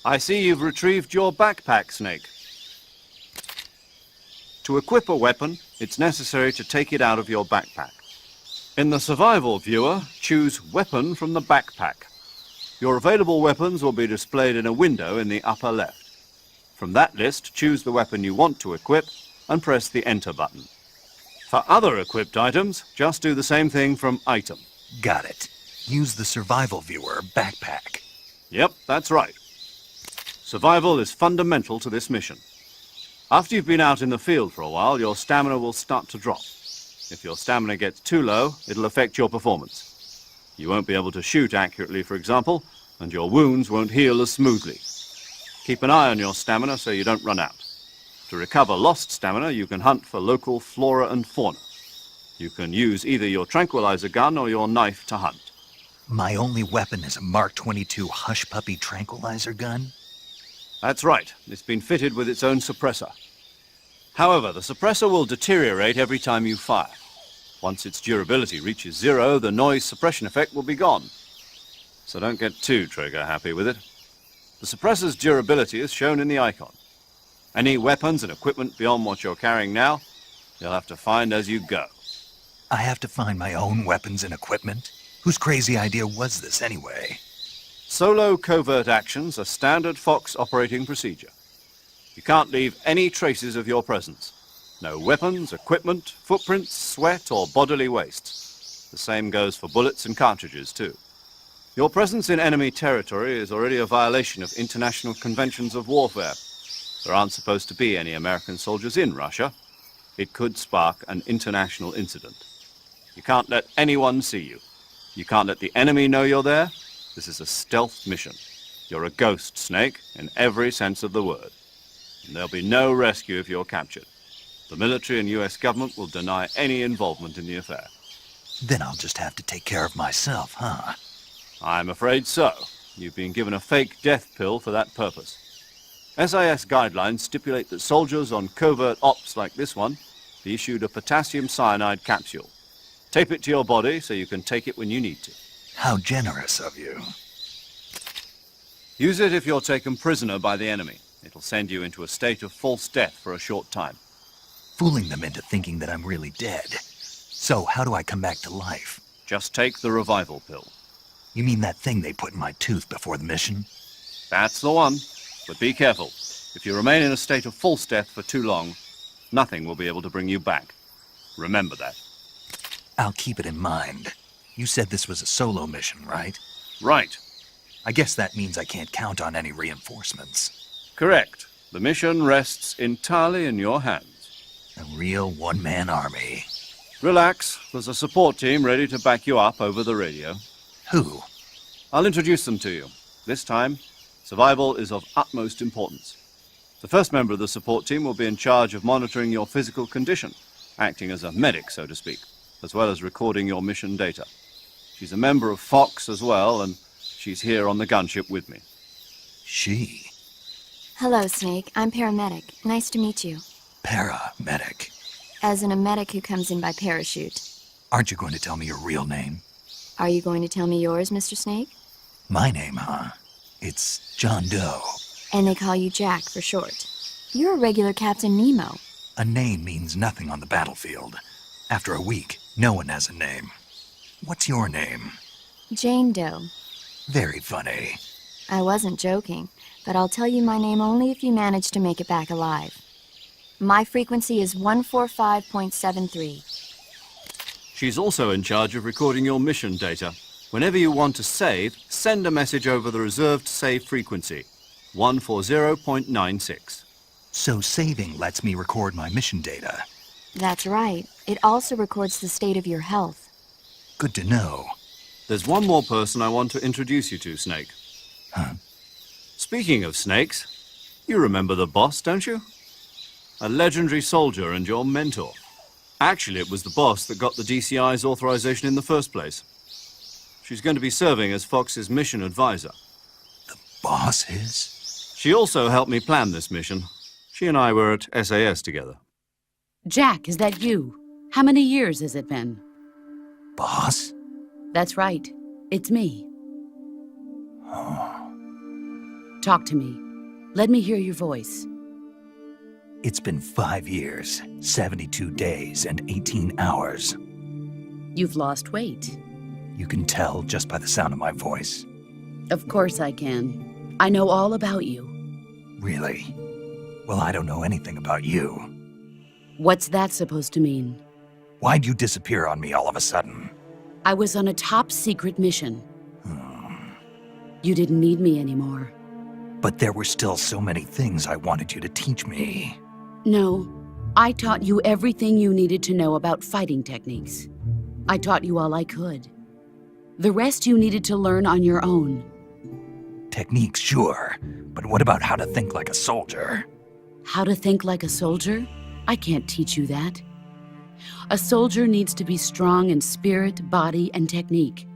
I see you've retrieved your backpack, Snake. To equip a weapon, it's necessary to take it out of your backpack. In the survival viewer, choose Weapon from the backpack. Your available weapons will be displayed in a window in the upper left. From that list, choose the weapon you want to equip and press the Enter button. For other equipped items, just do the same thing from Item. Got it. Use the survival viewer backpack. Yep, that's right. Survival is fundamental to this mission. After you've been out in the field for a while, your stamina will start to drop. If your stamina gets too low, it'll affect your performance. You won't be able to shoot accurately, for example, and your wounds won't heal as smoothly. Keep an eye on your stamina so you don't run out. To recover lost stamina, you can hunt for local flora and fauna. You can use either your tranquilizer gun or your knife to hunt. My only weapon is a Mark 22 Hush Puppy tranquilizer gun? That's right. It's been fitted with its own suppressor. However, the suppressor will deteriorate every time you fire. Once its durability reaches 0, the noise suppression effect will be gone. So don't get too trigger happy with it. The suppressor's durability is shown in the icon. Any weapons and equipment beyond what you're carrying now, you'll have to find as you go. I have to find my own weapons and equipment? Whose crazy idea was this anyway? Solo covert actions are standard Fox operating procedure. You can't leave any traces of your presence. No weapons, equipment, footprints, sweat, or bodily waste. The same goes for bullets and cartridges, too. Your presence in enemy territory is already a violation of international conventions of warfare. There aren't supposed to be any American soldiers in Russia. It could spark an international incident. You can't let anyone see you. You can't let the enemy know you're there. This is a stealth mission. You're a ghost, Snake, in every sense of the word. And there'll be no rescue if you're captured. The military and US government will deny any involvement in the affair. Then I'll just have to take care of myself, huh? I'm afraid so. You've been given a fake death pill for that purpose. SIS guidelines stipulate that soldiers on covert ops like this one be issued a potassium cyanide capsule. Tape it to your body so you can take it when you need to. How generous of you. Use it if you're taken prisoner by the enemy. It'll send you into a state of false death for a short time. Fooling them into thinking that I'm really dead. So how do I come back to life? Just take the revival pill. You mean that thing they put in my tooth before the mission? That's the one. But be careful. If you remain in a state of false death for too long, nothing will be able to bring you back. Remember that. I'll keep it in mind. You said this was a solo mission, right? Right. I guess that means I can't count on any reinforcements. Correct. The mission rests entirely in your hands. A real one-man army. Relax. There's a support team ready to back you up over the radio. Who? I'll introduce them to you. This time, survival is of utmost importance. The first member of the support team will be in charge of monitoring your physical condition, acting as a medic, so to speak, as well as recording your mission data. She's a member of Fox as well, and she's here on the gunship with me. She? Hello, Snake. I'm paramedic. Nice to meet you. Paramedic. As in a medic who comes in by parachute. Aren't you going to tell me your real name? Are you going to tell me yours, Mr. Snake? My name, huh? It's John Doe. And they call you Jack for short. You're a regular Captain Nemo. A name means nothing on the battlefield. After a week, no one has a name. What's your name? Jane Doe. Very funny. I wasn't joking, but I'll tell you my name only if you manage to make it back alive. My frequency is 145.73. She's also in charge of recording your mission data. Whenever you want to save, send a message over the reserved save frequency, 140.96. So saving lets me record my mission data. That's right. It also records the state of your health. Good to know. There's one more person I want to introduce you to, Snake. Huh? Speaking of snakes, you remember the boss, don't you? A legendary soldier and your mentor. Actually, it was the boss that got the DCI's authorization in the first place. She's going to be serving as Fox's mission advisor. The boss is? She also helped me plan this mission. She and I were at SAS together. Jack, is that you? How many years has it been? Boss? That's right. It's me. Oh. Talk to me. Let me hear your voice. It's been 5 years, 72 days, and 18 hours. You've lost weight. You can tell just by the sound of my voice. Of course I can. I know all about you. Really? Well, I don't know anything about you. What's that supposed to mean? Why'd you disappear on me all of a sudden? I was on a top-secret mission. You didn't need me anymore. But there were still so many things I wanted you to teach me. No, I taught you everything you needed to know about fighting techniques. I taught you all I could. The rest you needed to learn on your own. Techniques, sure. But what about how to think like a soldier? How to think like a soldier? I can't teach you that. A soldier needs to be strong in spirit, body, and technique.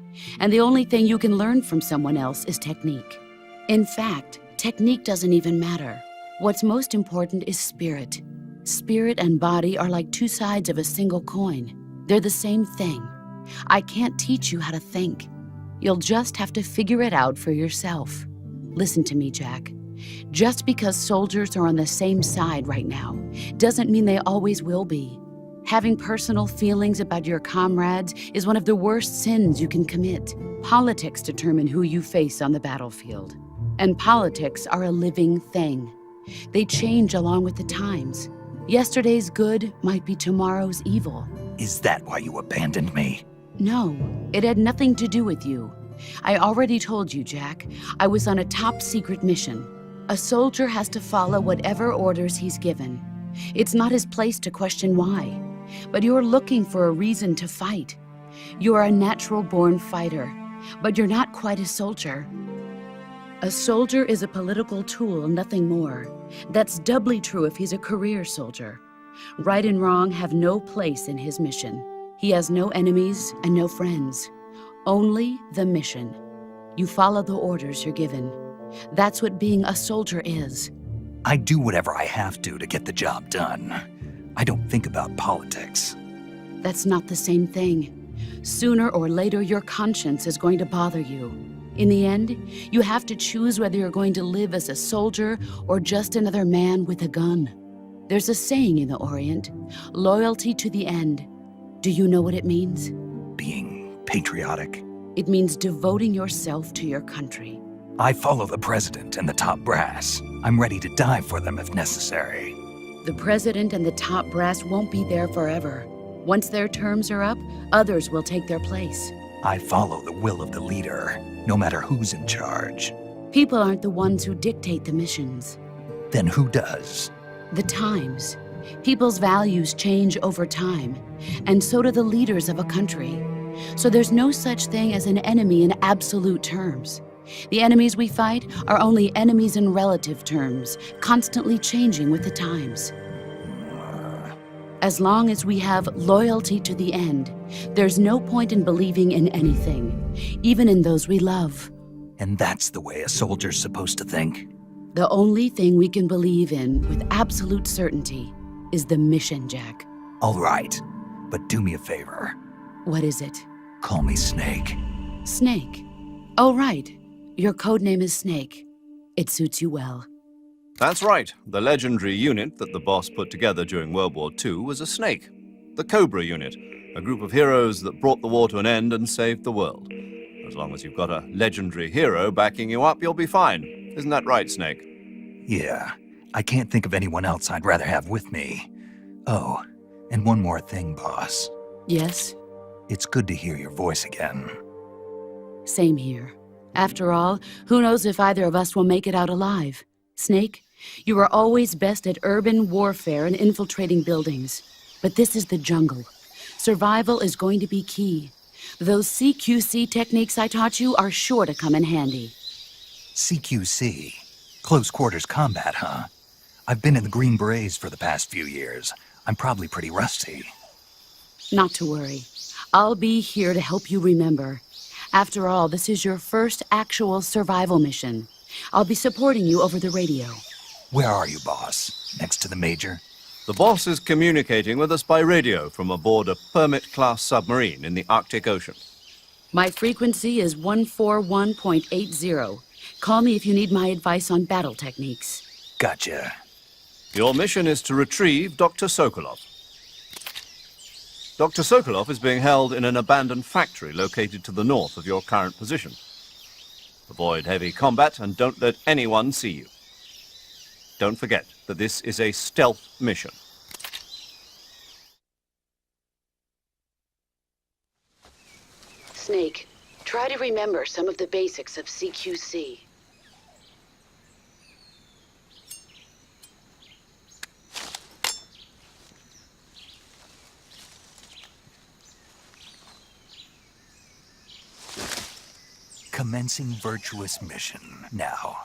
And the only thing you can learn from someone else is technique. In fact, technique doesn't even matter. What's most important is spirit. Spirit and body are like two sides of a single coin. They're the same thing. I can't teach you how to think. You'll just have to figure it out for yourself. Listen to me, Jack. Just because soldiers are on the same side right now doesn't mean they always will be. Having personal feelings about your comrades is one of the worst sins you can commit. Politics determine who you face on the battlefield. And politics are a living thing. They change along with the times. Yesterday's good might be tomorrow's evil. Is that why you abandoned me? No, it had nothing to do with you. I already told you, Jack. I was on a top-secret mission. A soldier has to follow whatever orders he's given. It's not his place to question why. But you're looking for a reason to fight. You're a natural-born fighter, but you're not quite a soldier. A soldier is a political tool, nothing more. That's doubly true if he's a career soldier. Right and wrong have no place in his mission. He has no enemies and no friends. Only the mission. You follow the orders you're given. That's what being a soldier is. I do whatever I have to get the job done. I don't think about politics. That's not the same thing. Sooner or later, your conscience is going to bother you. In the end, you have to choose whether you're going to live as a soldier or just another man with a gun. There's a saying in the Orient, loyalty to the end. Do you know what it means? Being patriotic. It means devoting yourself to your country. I follow the president and the top brass. I'm ready to die for them if necessary. The president and the top brass won't be there forever. Once their terms are up, others will take their place. I follow the will of the leader, no matter who's in charge. People aren't the ones who dictate the missions. Then who does? The times. People's values change over time, and so do the leaders of a country. So there's no such thing as an enemy in absolute terms. The enemies we fight are only enemies in relative terms, constantly changing with the times. As long as we have loyalty to the end, there's no point in believing in anything, even in those we love. And that's the way a soldier's supposed to think? The only thing we can believe in with absolute certainty is the mission, Jack. All right, but do me a favor. What is it? Call me Snake. Snake. Oh, right. Your code name is Snake. It suits you well. That's right. The legendary unit that the boss put together during World War II was a snake. The Cobra unit, a group of heroes that brought the war to an end and saved the world. As long as you've got a legendary hero backing you up, you'll be fine. Isn't that right, Snake? Yeah, I can't think of anyone else I'd rather have with me. Oh, and one more thing, boss. Yes? It's good to hear your voice again. Same here. After all, who knows if either of us will make it out alive? Snake, you are always best at urban warfare and infiltrating buildings. But this is the jungle. Survival is going to be key. Those CQC techniques I taught you are sure to come in handy. CQC? Close quarters combat, huh? I've been in the Green Berets for the past few years. I'm probably pretty rusty. Not to worry. I'll be here to help you remember. After all, this is your first actual survival mission. I'll be supporting you over the radio. Where are you, boss? Next to the Major? The boss is communicating with us by radio from aboard a Permit-class submarine in the Arctic Ocean. My frequency is 141.80. Call me if you need my advice on battle techniques. Gotcha. Your mission is to retrieve Dr. Sokolov. Dr. Sokolov is being held in an abandoned factory located to the north of your current position. Avoid heavy combat and don't let anyone see you. Don't forget that this is a stealth mission. Snake, try to remember some of the basics of CQC. Commencing Virtuous mission now.